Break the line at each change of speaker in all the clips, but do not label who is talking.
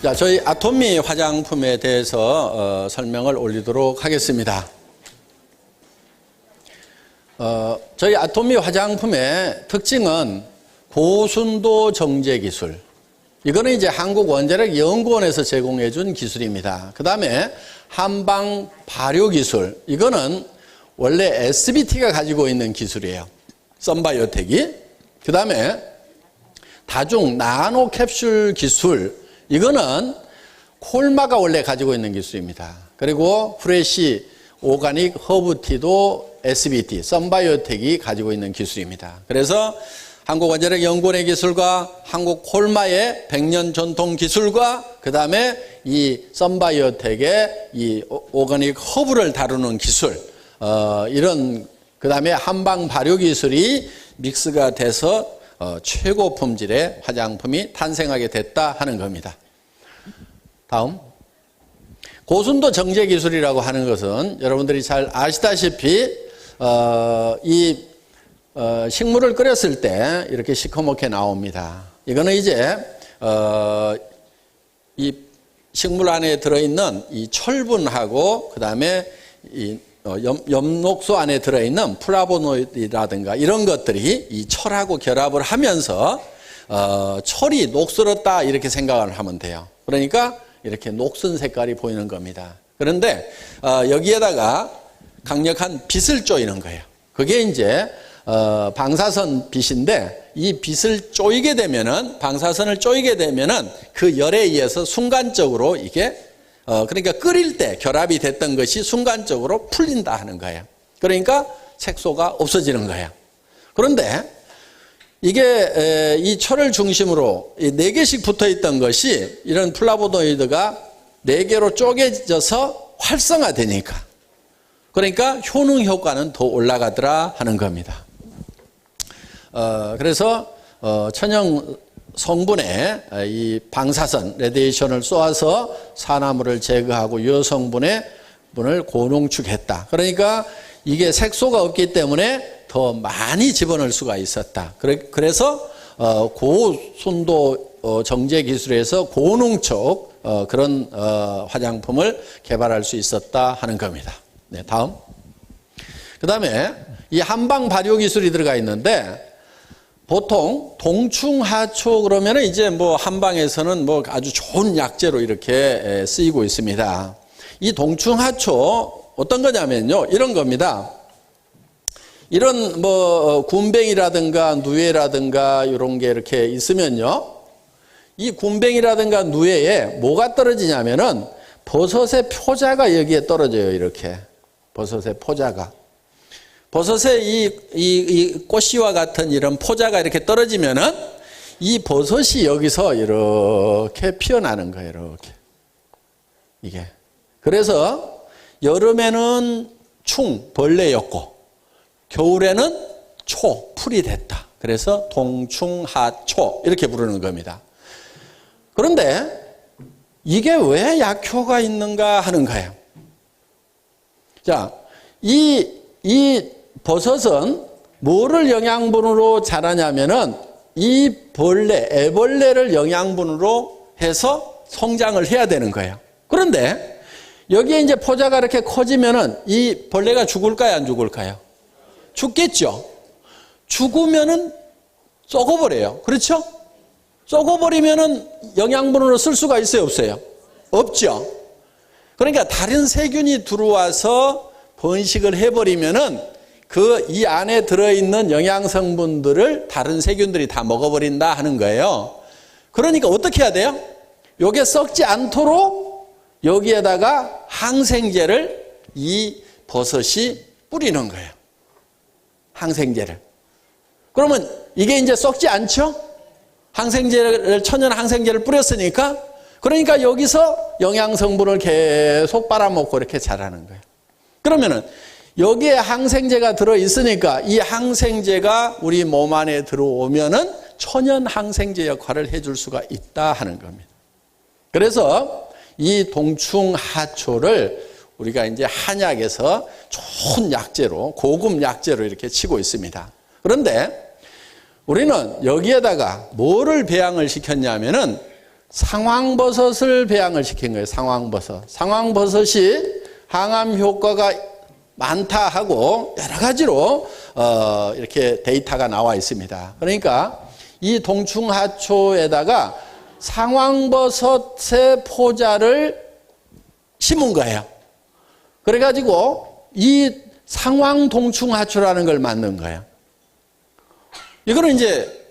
자, 저희 아토미 화장품에 대해서 설명을 올리도록 하겠습니다. 저희 아토미 화장품의 특징은 고순도 정제 기술. 이거는 이제 한국원자력연구원에서 제공해 준 기술입니다. 그 다음에 한방 발효 기술. 이거는 원래 SBT가 가지고 있는 기술이에요. 썬바이오텍이. 그 다음에 다중 나노 캡슐 기술. 이거는 콜마가 원래 가지고 있는 기술입니다. 그리고 프레시 오가닉 허브티도 SBT, 썬바이오텍이 가지고 있는 기술입니다. 그래서 한국원자력연구원의 기술과 한국 콜마의 100년 전통 기술과 그 다음에 이 썬바이오텍의 이 오가닉 허브를 다루는 기술, 이런 그 다음에 한방 발효 기술이 믹스가 돼서 최고 품질의 화장품이 탄생하게 됐다 하는 겁니다. 다음. 고순도 정제 기술이라고 하는 것은 여러분들이 잘 아시다시피 식물을 끓였을 때 이렇게 시커멓게 나옵니다. 이거는 이제 이 식물 안에 들어있는 이 철분하고 그 다음에 이 엽록소 안에 들어있는 플라보노이드라든가 이런 것들이 이 철하고 결합을 하면서 철이 녹슬었다 이렇게 생각을 하면 돼요. 그러니까 이렇게 녹슨 색깔이 보이는 겁니다. 그런데 여기에다가 강력한 빛을 쪼이는 거예요. 그게 이제 방사선 빛인데 이 빛을 쪼이게 되면은 방사선을 쪼이게 되면은 그 열에 의해서 순간적으로 이게 그러니까 끓일 때 결합이 됐던 것이 순간적으로 풀린다 하는 거예요. 그러니까 색소가 없어지는 거예요. 그런데 이게 이 철을 중심으로 4개씩 붙어 있던 것이 이런 플라보노이드가 4개로 쪼개져서 활성화되니까 그러니까 효능 효과는 더 올라가더라 하는 겁니다. 그래서 천연 성분의 이 방사선, 레디에이션을 쏘아서 산화물을 제거하고 여성분의 분을 고농축했다. 그러니까 이게 색소가 없기 때문에 더 많이 집어넣을 수가 있었다. 그래서 고순도 정제 기술에서 고농축 그런 화장품을 개발할 수 있었다 하는 겁니다. 네, 다음. 그 다음에 이 한방 발효 기술이 들어가 있는데 보통 동충하초 그러면 이제 뭐 한방에서는 뭐 아주 좋은 약재로 이렇게 쓰이고 있습니다. 이 동충하초 어떤 거냐면요. 이런 겁니다. 이런 뭐 군뱅이라든가 누에라든가 이런 게 이렇게 있으면요. 이 군뱅이라든가 누에에 뭐가 떨어지냐면은 버섯의 포자가 여기에 떨어져요. 이렇게. 버섯의 포자가. 버섯의 이 꽃씨와 같은 이런 포자가 이렇게 떨어지면은 이 버섯이 여기서 이렇게 피어나는 거예요. 이렇게. 이게. 그래서 여름에는 벌레였고 겨울에는 풀이 됐다. 그래서 동충하초 이렇게 부르는 겁니다. 그런데 이게 왜 약효가 있는가 하는 거예요. 자, 이 버섯은 뭐를 영양분으로 자라냐면은 이 애벌레를 영양분으로 해서 성장을 해야 되는 거예요. 그런데 여기에 이제 포자가 이렇게 커지면은 이 벌레가 죽을까요, 안 죽을까요? 죽겠죠. 죽으면은 썩어버려요. 그렇죠? 썩어버리면은 영양분으로 쓸 수가 있어요, 없어요? 없죠. 그러니까 다른 세균이 들어와서 번식을 해버리면은 이 안에 들어있는 영양성분들을 다른 세균들이 다 먹어버린다 하는 거예요. 그러니까 어떻게 해야 돼요? 요게 썩지 않도록 여기에다가 항생제를 이 버섯이 뿌리는 거예요. 항생제를. 그러면 이게 이제 썩지 않죠? 천연 항생제를 뿌렸으니까 그러니까 여기서 영양성분을 계속 빨아먹고 이렇게 자라는 거예요. 그러면은 여기에 항생제가 들어있으니까 이 항생제가 우리 몸 안에 들어오면은 천연 항생제 역할을 해줄 수가 있다 하는 겁니다. 그래서 이 동충하초를 우리가 이제 한약에서 좋은 약재로, 고급 약재로 이렇게 치고 있습니다. 그런데 우리는 여기에다가 뭐를 배양을 시켰냐면은 상황버섯을 배양을 시킨 거예요. 상황버섯. 상황버섯이 항암 효과가 많다 하고 여러 가지로 이렇게 데이터가 나와 있습니다. 그러니까 이 동충하초에다가 상황버섯의 포자를 심은 거예요. 그래가지고 이 상황동충하초라는 걸 만든 거예요. 이거는 이제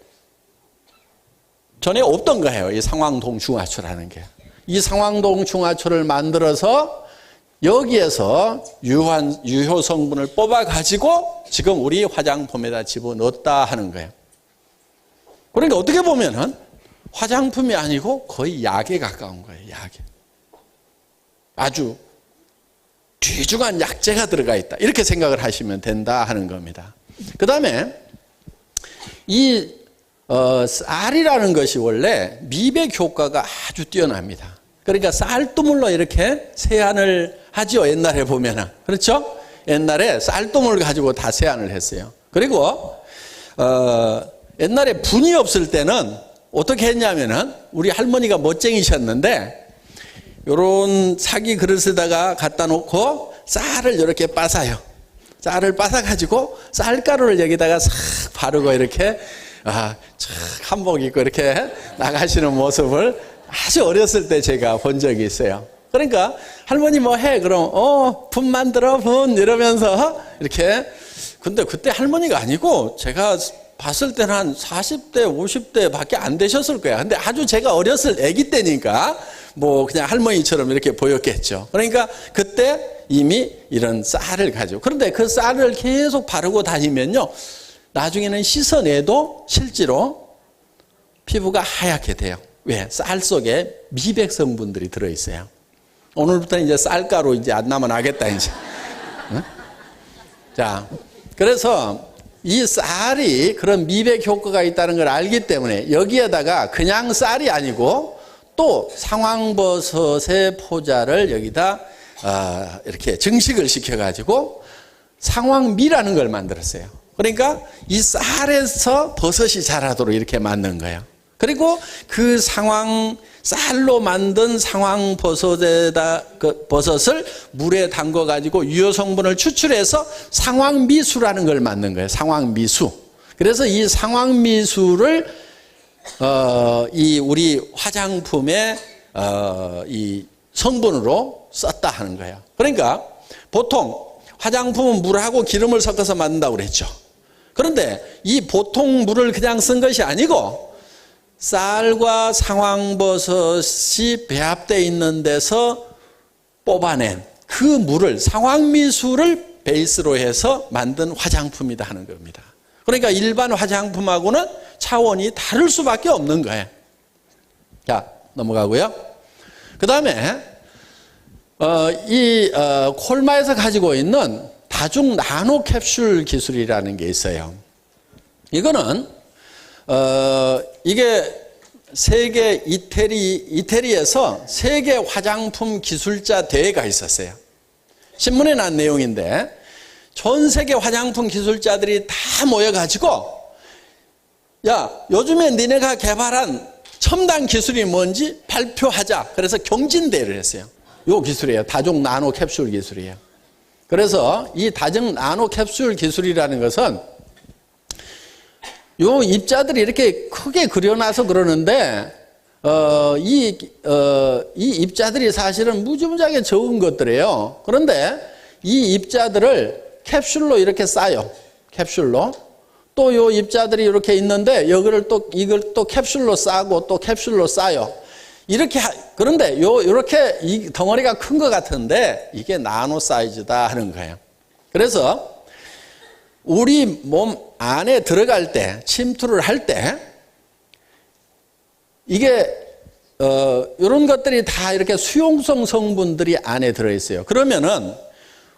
전에 없던 거예요. 이 상황동충하초라는 게. 이 상황동충하초를 만들어서 여기에서 유효 성분을 뽑아가지고 지금 우리 화장품에다 집어넣었다 하는 거예요. 그러니까 어떻게 보면은 화장품이 아니고 거의 약에 가까운 거예요. 약에. 아주 귀중한 약재가 들어가 있다. 이렇게 생각을 하시면 된다 하는 겁니다. 그 다음에 이 쌀이라는 것이 원래 미백 효과가 아주 뛰어납니다. 그러니까 쌀두물로 이렇게 세안을 하죠. 옛날에 보면은. 그렇죠? 옛날에 쌀두물 가지고 다 세안을 했어요. 그리고 옛날에 분이 없을 때는 어떻게 했냐면은 우리 할머니가 멋쟁이셨는데 요런 사기 그릇에다가 갖다 놓고 쌀을 이렇게 빠사요. 쌀을 빠사가지고 쌀가루를 여기다가 싹 바르고 이렇게 착 한복 입고 이렇게 나가시는 모습을 아주 어렸을 때 제가 본 적이 있어요. 그러니까 할머니 뭐 해? 그럼 분 만들어 분 이러면서 이렇게. 근데 그때 할머니가 아니고 제가 봤을 때는 한 40대 50대 밖에 안 되셨을 거야. 근데 아주 제가 어렸을 아기 때니까 뭐 그냥 할머니처럼 이렇게 보였겠죠. 그러니까 그때 이미 이런 쌀을 가지고. 그런데 그 쌀을 계속 바르고 다니면요, 나중에는 씻어내도 실제로 피부가 하얗게 돼요. 왜? 쌀 속에 미백 성분들이 들어있어요. 오늘부터는 이제 쌀가루 이제 안 나면 하겠다, 이제. 응? 자, 그래서 이 쌀이 그런 미백 효과가 있다는 걸 알기 때문에 여기에다가 그냥 쌀이 아니고 또 상황버섯의 포자를 여기다 이렇게 증식을 시켜가지고 상황미라는 걸 만들었어요. 그러니까 이 쌀에서 버섯이 자라도록 이렇게 만든 거예요. 그리고 그 쌀로 만든 버섯을 물에 담궈 가지고 유효 성분을 추출해서 상황미수라는 걸 만든 거예요. 상황미수. 그래서 이 상황미수를 이 우리 화장품의 이 성분으로 썼다 하는 거예요. 그러니까 보통 화장품은 물하고 기름을 섞어서 만든다고 그랬죠. 그런데 이 보통 물을 그냥 쓴 것이 아니고 쌀과 상황버섯이 배합되어 있는 데서 뽑아낸 그 물을, 상황미수를 베이스로 해서 만든 화장품이다 하는 겁니다. 그러니까 일반 화장품하고는 차원이 다를 수밖에 없는 거예요. 자, 넘어가고요. 그 다음에 콜마에서 가지고 있는 다중 나노 캡슐 기술이라는 게 있어요. 이거는 이게 세계 이태리에서 세계 화장품 기술자 대회가 있었어요. 신문에 난 내용인데 전 세계 화장품 기술자들이 다 모여가지고 야, 요즘에 니네가 개발한 첨단 기술이 뭔지 발표하자. 그래서 경진대회를 했어요. 요 기술이에요. 다중 나노 캡슐 기술이에요. 그래서 이 다중 나노 캡슐 기술이라는 것은 요 입자들이 이렇게 크게 그려놔서 그러는데 이 입자들이 사실은 무지무지하게 적은 것들이에요. 그런데 이 입자들을 캡슐로 이렇게 싸요. 캡슐로. 또 요 입자들이 이렇게 있는데 이걸 또 캡슐로 싸고 또 캡슐로 싸요. 이렇게 그런데 요렇게 이 덩어리가 큰 것 같은데 이게 나노 사이즈다 하는 거예요. 그래서 우리 몸 안에 들어갈 때, 침투를 할 때, 이게, 이런 것들이 다 이렇게 수용성 성분들이 안에 들어있어요. 그러면은,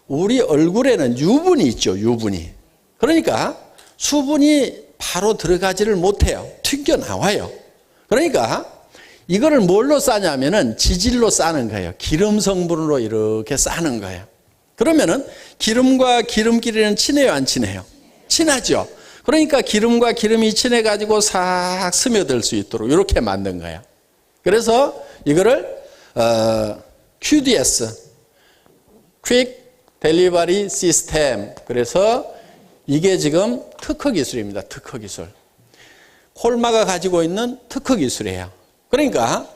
우리 얼굴에는 유분이 있죠, 유분이. 그러니까, 수분이 바로 들어가지를 못해요. 튕겨나와요. 그러니까, 이거를 뭘로 싸냐면은 지질로 싸는 거예요. 기름 성분으로 이렇게 싸는 거예요. 그러면은 기름과 기름끼리는 친해요, 안 친해요? 친하죠. 그러니까 기름과 기름이 친해가지고 싹 스며들 수 있도록 이렇게 만든 거예요. 그래서 이거를 QDS, Quick Delivery System. 그래서 이게 지금 특허 기술입니다. 특허 기술. 콜마가 가지고 있는 특허 기술이에요. 그러니까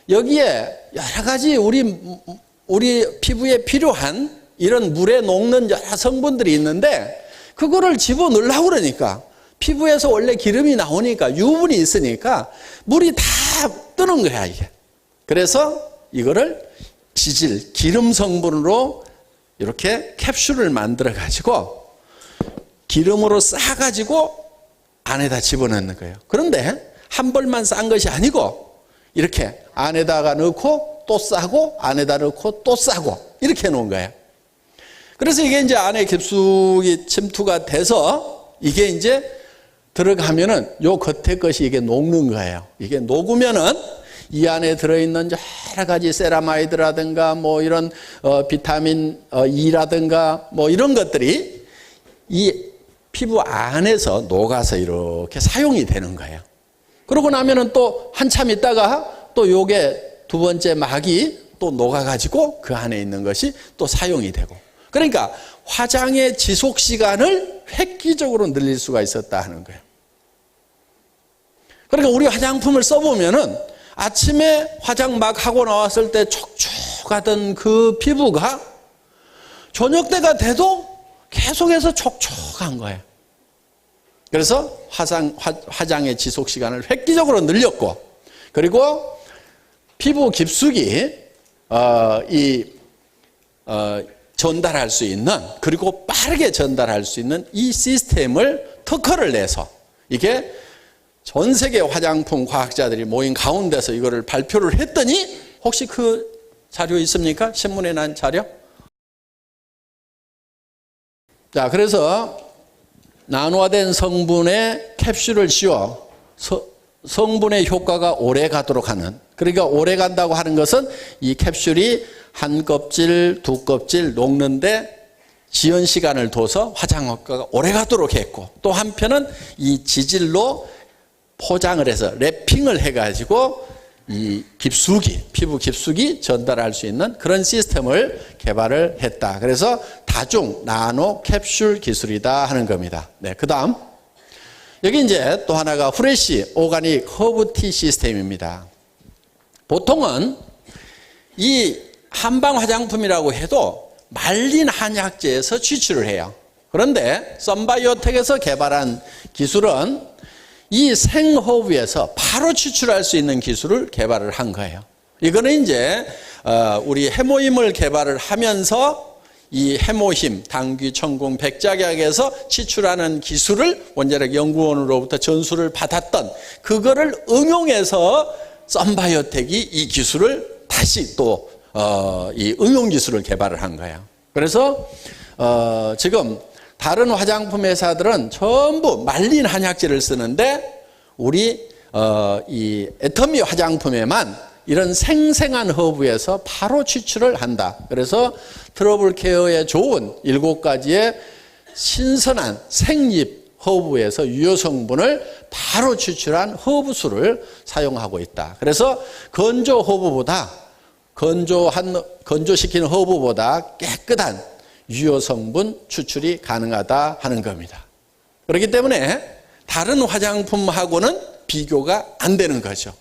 여기에 여러 가지 우리 피부에 필요한 이런 물에 녹는 여러 성분들이 있는데 그거를 집어넣으려고 그러니까 피부에서 원래 기름이 나오니까 유분이 있으니까 물이 다 뜨는 거야, 이게. 그래서 이거를 지질, 기름 성분으로 이렇게 캡슐을 만들어 가지고 기름으로 싸가지고 안에다 집어넣는 거예요. 그런데 한 벌만 싼 것이 아니고 이렇게 안에다가 넣고 또 싸고 안에다 넣고 또 싸고 이렇게 해놓은 거예요. 그래서 이게 이제 안에 깊숙이 침투가 돼서 이게 이제 들어가면은 요 겉에 것이 이게 녹는 거예요. 이게 녹으면은 이 안에 들어있는 여러 가지 세라마이드라든가 뭐 이런 비타민 E라든가 뭐 이런 것들이 이 피부 안에서 녹아서 이렇게 사용이 되는 거예요. 그러고 나면은 또 한참 있다가 또 요게 두 번째 막이 또 녹아가지고 그 안에 있는 것이 또 사용이 되고. 그러니까 화장의 지속 시간을 획기적으로 늘릴 수가 있었다 하는 거예요. 그러니까 우리 화장품을 써보면은 아침에 화장 막 하고 나왔을 때 촉촉하던 그 피부가 저녁 때가 돼도 계속해서 촉촉한 거예요. 그래서 화장의 지속 시간을 획기적으로 늘렸고, 그리고 피부 깊숙이 전달할 수 있는, 그리고 빠르게 전달할 수 있는 이 시스템을 특허를 내서 이게 전 세계 화장품 과학자들이 모인 가운데서 이거를 발표를 했더니 혹시 그 자료 있습니까? 신문에 난 자료? 자, 그래서 나노화된 성분에 캡슐을 씌워 성분의 효과가 오래 가도록 하는, 그러니까 오래 간다고 하는 것은 이 캡슐이 한 껍질, 두 껍질 녹는데 지연 시간을 둬서 화장 효과가 오래 가도록 했고, 또 한편은 이 지질로 포장을 해서 랩핑을 해가지고 이 깊숙이, 피부 깊숙이 전달할 수 있는 그런 시스템을 개발을 했다. 그래서 다중 나노 캡슐 기술이다 하는 겁니다. 네, 그 다음 여기 이제 또 하나가 프레시 오가닉 허브티 시스템입니다. 보통은 이 한방 화장품이라고 해도 말린 한약재에서 추출을 해요. 그런데 썬바이오텍에서 개발한 기술은 이 생허브에서 바로 추출할 수 있는 기술을 개발을 한 거예요. 이거는 이제 우리 해모임을 개발을 하면서 이 해모힘, 당귀, 천궁, 백작약에서 추출하는 기술을 원자력 연구원으로부터 전수를 받았던 그거를 응용해서 썬바이오텍이 이 기술을 다시 또 이 응용 기술을 개발을 한 거예요. 그래서 지금 다른 화장품 회사들은 전부 말린 한약재를 쓰는데 우리 이 애터미 화장품에만 이런 생생한 허브에서 바로 추출을 한다. 그래서 트러블 케어에 좋은 7가지의 신선한 생잎 허브에서 유효 성분을 바로 추출한 허브수를 사용하고 있다. 그래서 건조 허브보다 건조시킨 허브보다 깨끗한 유효 성분 추출이 가능하다 하는 겁니다. 그렇기 때문에 다른 화장품하고는 비교가 안 되는 거죠.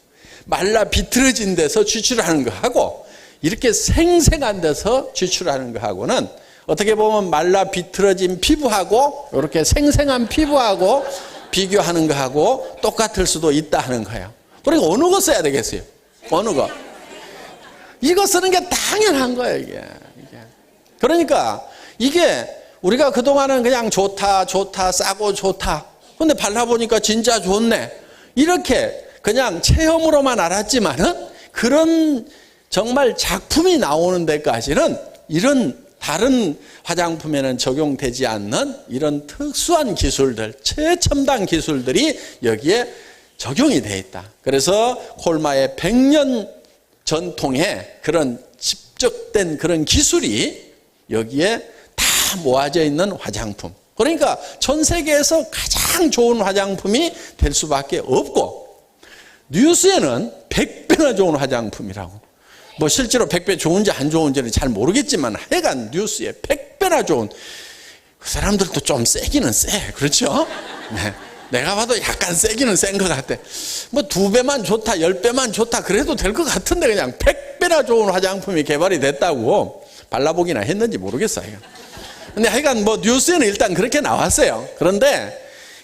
말라 비틀어진 데서 추출하는 거하고 이렇게 생생한 데서 추출하는 거하고는 어떻게 보면 말라 비틀어진 피부하고 이렇게 생생한 피부하고 비교하는 거하고 똑같을 수도 있다 하는 거예요. 그러니까 어느 거 써야 되겠어요? 어느 거? 이거 쓰는 게 당연한 거예요, 이게. 그러니까 이게 우리가 그동안은 그냥 좋다, 싸고 좋다. 근데 발라보니까 진짜 좋네. 이렇게 그냥 체험으로만 알았지만은 그런 정말 작품이 나오는 데까지는 이런 다른 화장품에는 적용되지 않는 이런 특수한 기술들, 최첨단 기술들이 여기에 적용이 돼 있다. 그래서 콜마의 100년 전통의 그런 집적된 그런 기술이 여기에 다 모아져 있는 화장품. 그러니까 전 세계에서 가장 좋은 화장품이 될 수밖에 없고, 뉴스에는 100배나 좋은 화장품이라고. 뭐 실제로 100배 좋은지 안 좋은지는 잘 모르겠지만 하여간 뉴스에 100배나 좋은, 그 사람들도 좀 세기는 세. 그렇죠? 네. 내가 봐도 약간 세기는 센 것 같아. 뭐 2배만 좋다, 10배만 좋다 그래도 될 것 같은데 그냥 100배나 좋은 화장품이 개발이 됐다고 발라보기나 했는지 모르겠어요. 근데 하여간 뭐 뉴스에는 일단 그렇게 나왔어요. 그런데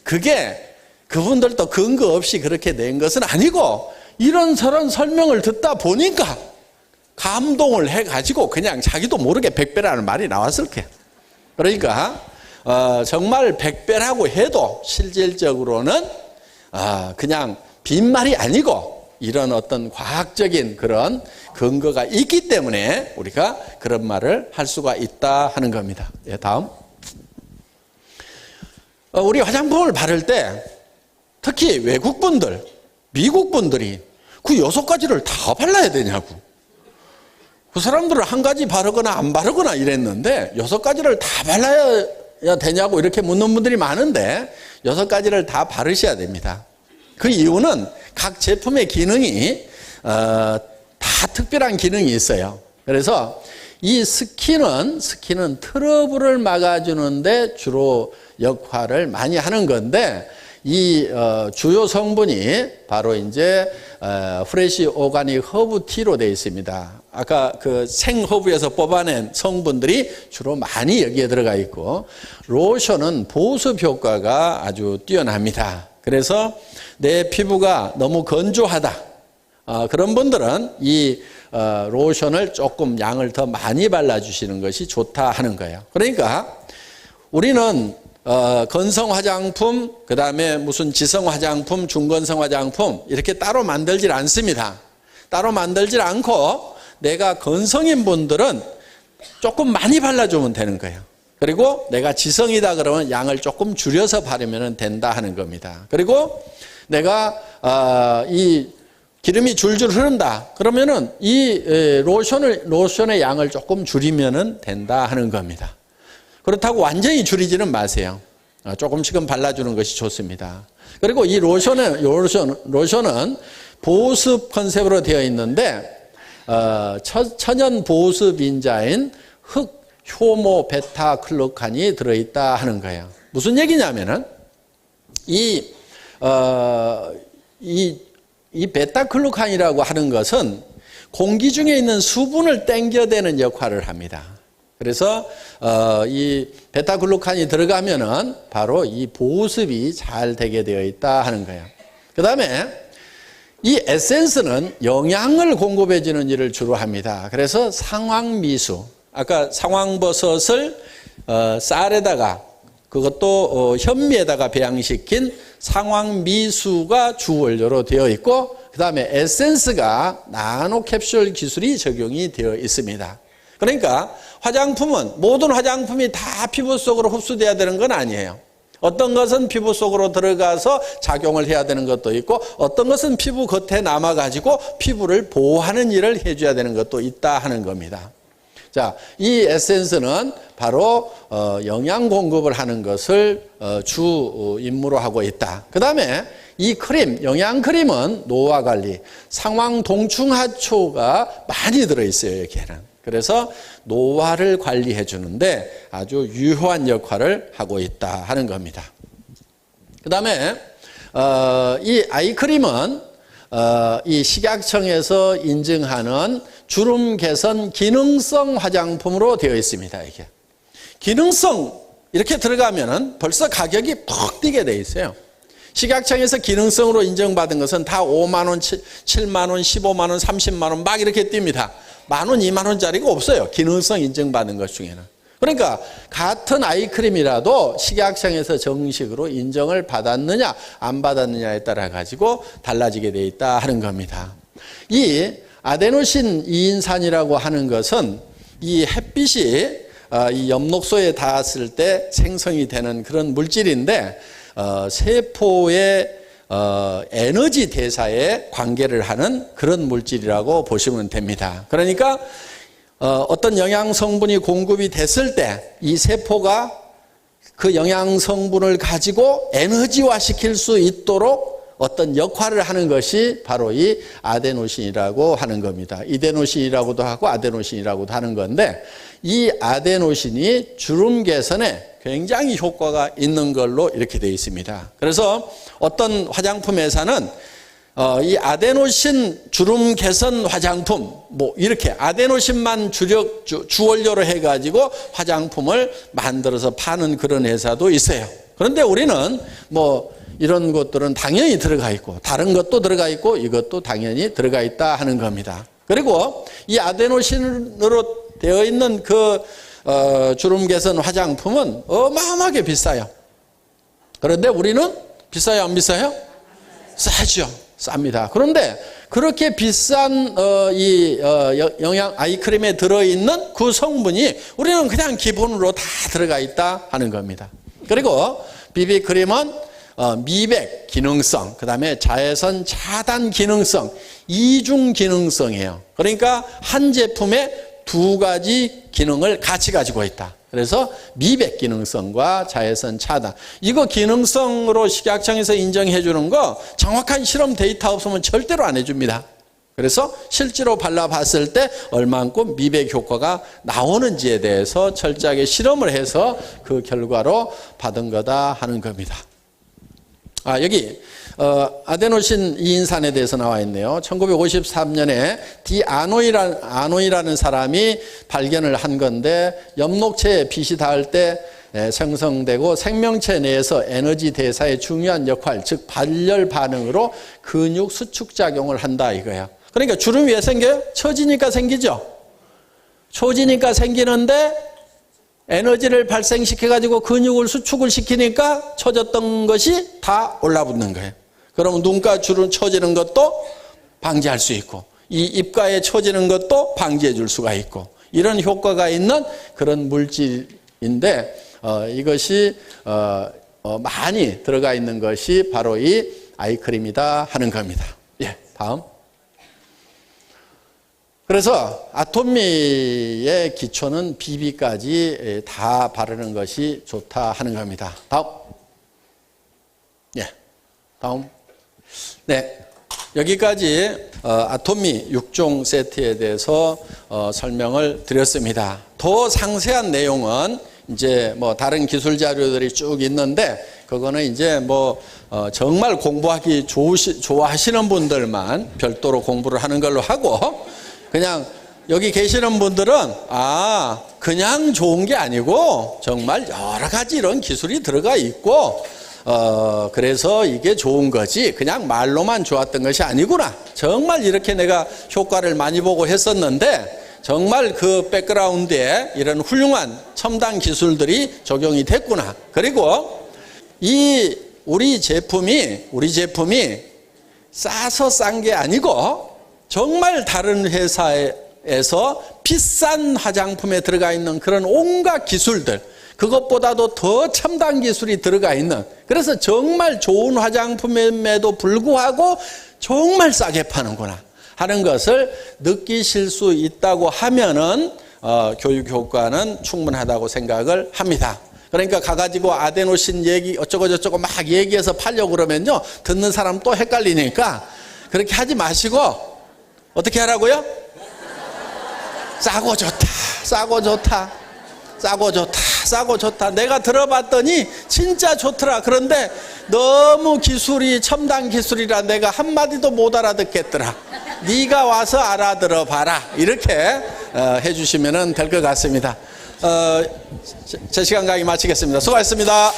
그게 그분들도 근거 없이 그렇게 낸 것은 아니고 이런저런 설명을 듣다 보니까 감동을 해가지고 그냥 자기도 모르게 100배라는 말이 나왔을 거예요. 그러니까 정말 100배라고 해도 실질적으로는 그냥 빈말이 아니고 이런 어떤 과학적인 그런 근거가 있기 때문에 우리가 그런 말을 할 수가 있다 하는 겁니다. 예, 다음. 우리 화장품을 바를 때 특히 외국분들, 미국분들이 그 6가지를 다 발라야 되냐고. 그 사람들은 한 가지 바르거나 안 바르거나 이랬는데 6가지를 다 발라야 되냐고 이렇게 묻는 분들이 많은데 6가지를 다 바르셔야 됩니다. 그 이유는 각 제품의 기능이 다 특별한 기능이 있어요. 그래서 이 스킨은 트러블을 막아주는데 주로 역할을 많이 하는 건데 이 주요 성분이 바로 이제 프레시 오가닉 허브 티로 되어 있습니다. 아까 그 생허브에서 뽑아낸 성분들이 주로 많이 여기에 들어가 있고 로션은 보습 효과가 아주 뛰어납니다. 그래서 내 피부가 너무 건조하다 그런 분들은 이 로션을 조금 양을 더 많이 발라주시는 것이 좋다 하는 거예요. 그러니까 우리는 건성 화장품, 그 다음에 무슨 지성 화장품, 중건성 화장품 이렇게 따로 만들질 않습니다. 따로 만들질 않고 내가 건성인 분들은 조금 많이 발라주면 되는 거예요. 그리고 내가 지성이다 그러면 양을 조금 줄여서 바르면 된다 하는 겁니다. 그리고 내가 이 기름이 줄줄 흐른다 그러면은 이 로션의 양을 조금 줄이면 된다 하는 겁니다. 그렇다고 완전히 줄이지는 마세요. 조금씩은 발라주는 것이 좋습니다. 그리고 이 로션은 보습 컨셉으로 되어 있는데 천연 보습 인자인 흑 효모 베타 클로칸이 들어있다 하는 거예요. 무슨 얘기냐면은 이 베타 클로칸이라고 하는 것은 공기 중에 있는 수분을 땡겨대는 역할을 합니다. 그래서 이 베타글루칸이 들어가면은 바로 이 보습이 잘 되게 되어 있다 하는 거예요. 그 다음에 이 에센스는 영양을 공급해 주는 일을 주로 합니다. 그래서 상황미수, 아까 상황버섯을 쌀에다가 그것도 현미에다가 배양시킨 상황미수가 주원료로 되어 있고 그 다음에 에센스가 나노캡슐 기술이 적용이 되어 있습니다. 그러니까 화장품은 모든 화장품이 다 피부 속으로 흡수돼야 되는 건 아니에요. 어떤 것은 피부 속으로 들어가서 작용을 해야 되는 것도 있고 어떤 것은 피부 겉에 남아가지고 피부를 보호하는 일을 해줘야 되는 것도 있다 하는 겁니다. 자, 이 에센스는 바로 영양 공급을 하는 것을 주 임무로 하고 있다. 그 다음에 이 크림, 영양 크림은 노화 관리, 상황 동충하초가 많이 들어있어요, 여기에는. 그래서 노화를 관리해 주는데 아주 유효한 역할을 하고 있다 하는 겁니다. 그 다음에 이 아이크림은 이 식약청에서 인증하는 주름 개선 기능성 화장품으로 되어 있습니다. 이게 기능성 이렇게 들어가면은 벌써 가격이 퍽 뛰게 돼 있어요. 식약청에서 기능성으로 인정받은 것은 다 5만 원, 7만 원, 15만 원, 30만 원 막 이렇게 뜁니다. 10,000원, 20,000원짜리가 없어요. 기능성 인정받은 것 중에는. 그러니까 같은 아이크림이라도 식약청에서 정식으로 인정을 받았느냐 안 받았느냐에 따라 가지고 달라지게 돼 있다 하는 겁니다. 이 아데노신 2인산이라고 하는 것은 이 햇빛이 이 엽록소에 닿았을 때 생성이 되는 그런 물질인데 세포의 에너지 대사에 관계를 하는 그런 물질이라고 보시면 됩니다. 그러니까 어떤 영양 성분이 공급이 됐을 때 이 세포가 그 영양 성분을 가지고 에너지화 시킬 수 있도록 어떤 역할을 하는 것이 바로 이 아데노신이라고 하는 겁니다. 이데노신이라고도 하고 아데노신이라고도 하는 건데, 이 아데노신이 주름 개선에 굉장히 효과가 있는 걸로 이렇게 되어 있습니다. 그래서 어떤 화장품 회사는 이 아데노신 주름 개선 화장품, 뭐 이렇게 아데노신만 주원료로 해가지고 화장품을 만들어서 파는 그런 회사도 있어요. 그런데 우리는 뭐 이런 것들은 당연히 들어가 있고, 다른 것도 들어가 있고, 이것도 당연히 들어가 있다 하는 겁니다. 그리고 이 아데노신으로 되어 있는 그 주름 개선 화장품은 어마어마하게 비싸요. 그런데 우리는 비싸요, 안 비싸요? 싸죠. 쌉니다. 그런데 그렇게 비싼 영양 아이크림에 들어있는 그 성분이 우리는 그냥 기본으로 다 들어가 있다 하는 겁니다. 그리고 비비크림은 미백 기능성, 그 다음에 자외선 차단 기능성, 이중 기능성이에요. 그러니까 한 제품에 두 가지 기능을 같이 가지고 있다. 그래서 미백 기능성과 자외선 차단. 이거 기능성으로 식약청에서 인정해 주는 거 정확한 실험 데이터 없으면 절대로 안 해줍니다. 그래서 실제로 발라봤을 때 얼만큼 미백 효과가 나오는지에 대해서 철저하게 실험을 해서 그 결과로 받은 거다 하는 겁니다. 여기 아데노신 이인산에 대해서 나와 있네요. 1953년에 아노이라는 사람이 발견을 한 건데, 엽록체에 빛이 닿을 때 생성되고 생명체 내에서 에너지 대사에 중요한 역할, 즉 발열 반응으로 근육 수축 작용을 한다 이거예요. 그러니까 주름이 왜 생겨요? 처지니까 생기죠. 처지니까 생기는데 에너지를 발생시켜가지고 근육을 수축을 시키니까 처졌던 것이 다 올라붙는 거예요. 그러면 눈가 주름 처지는 것도 방지할 수 있고, 이 입가에 처지는 것도 방지해 줄 수가 있고, 이런 효과가 있는 그런 물질인데, 이것이 많이 들어가 있는 것이 바로 이 아이크림이다 하는 겁니다. 예, 다음. 그래서 아토미의 기초는 비비까지 다 바르는 것이 좋다 하는 겁니다. 다음. 예, 다음. 네, 여기까지 아토미 6종 세트에 대해서 설명을 드렸습니다. 더 상세한 내용은 이제 뭐 다른 기술 자료들이 쭉 있는데, 그거는 이제 뭐 정말 공부하기 좋아하시는 분들만 별도로 공부를 하는 걸로 하고, 그냥 여기 계시는 분들은 그냥 좋은 게 아니고 정말 여러 가지 이런 기술이 들어가 있고, 그래서 이게 좋은 거지 그냥 말로만 좋았던 것이 아니구나. 정말 이렇게 내가 효과를 많이 보고 했었는데 정말 그 백그라운드에 이런 훌륭한 첨단 기술들이 적용이 됐구나. 그리고 우리 제품이 싸서 싼 게 아니고 정말 다른 회사에서 비싼 화장품에 들어가 있는 그런 온갖 기술들, 그것보다도 더 첨단 기술이 들어가 있는, 그래서 정말 좋은 화장품임에도 불구하고 정말 싸게 파는구나 하는 것을 느끼실 수 있다고 하면은 교육 효과는 충분하다고 생각을 합니다. 그러니까 가가지고 아데노신 얘기 어쩌고 저쩌고 막 얘기해서 팔려고 그러면요, 듣는 사람 또 헷갈리니까 그렇게 하지 마시고 어떻게 하라고요? 싸고 좋다, 싸고 좋다, 싸고 좋다, 싸고 좋다. 내가 들어봤더니 진짜 좋더라. 그런데 너무 기술이 첨단 기술이라 내가 한마디도 못 알아듣겠더라. 네가 와서 알아들어 봐라. 이렇게 해주시면 될 것 같습니다. 제 시간 강의 마치겠습니다. 수고하셨습니다.